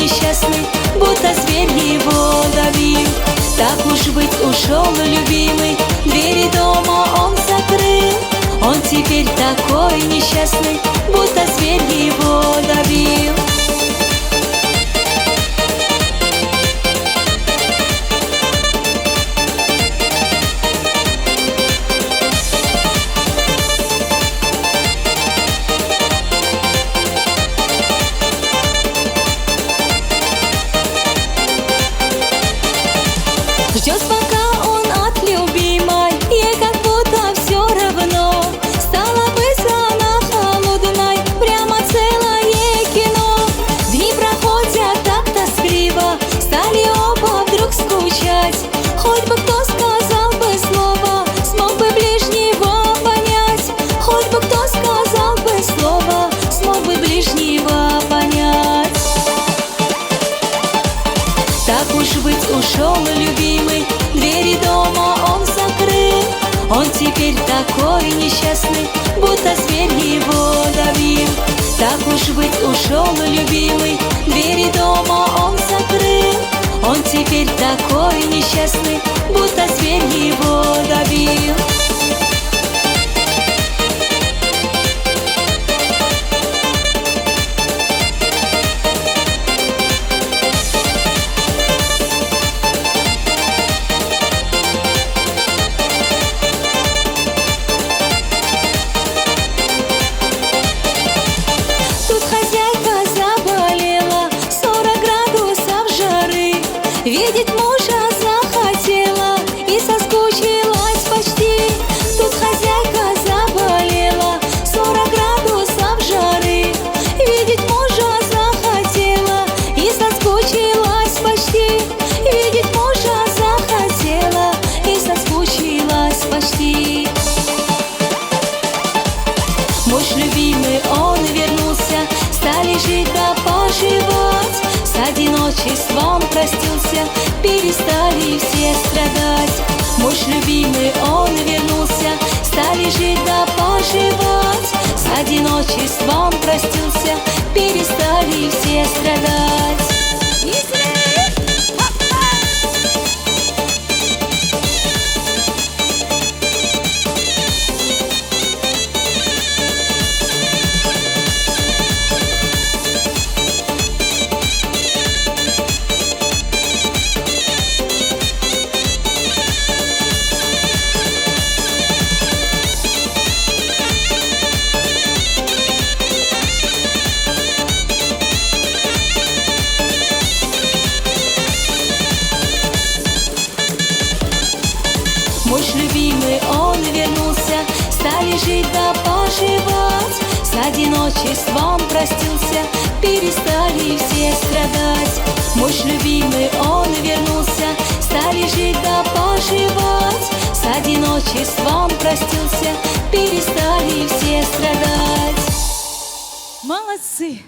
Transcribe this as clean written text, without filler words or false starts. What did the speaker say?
несчастный, будто зверь его давил. Так уж быть, ушел любимый, двери дома он закрыл. Он теперь такой несчастный, будто зверь его давил. Ждет, пока он от любимой, ей как будто все равно. Стала бы она холодной, прямо целое кино. Дни проходят так тоскливо, стали оба вдруг скучать. Хоть бы кто сказал бы слово, смог бы ближнего понять. Хоть бы кто сказал бы слово, смог бы ближнего понять. Так уж быть, ушел любимый, двери дома он закрыл. Он теперь такой несчастный, будто зверь его давил. Так уж быть, ушел любимый, двери дома он закрыл. Он теперь такой несчастный, будто зверь его давил. Видеть мужа захотела и соскучилась почти. Тут хозяйка заболела, 40 градусов жары. Видеть мужа захотела и соскучилась почти. Видеть мужа захотела и соскучилась почти. Муж любимый, он вернулся, стали жить да поживать. С одиночеством простился, перестали все страдать. Муж любимый, он вернулся, стали жить да поживать. С одиночеством простился, перестали все страдать. Муж любимый, он вернулся, стали жить да поживать. С одиночеством простился, перестали все страдать. Муж любимый, он вернулся, стали жить да поживать. С одиночеством простился, перестали все страдать. Молодцы!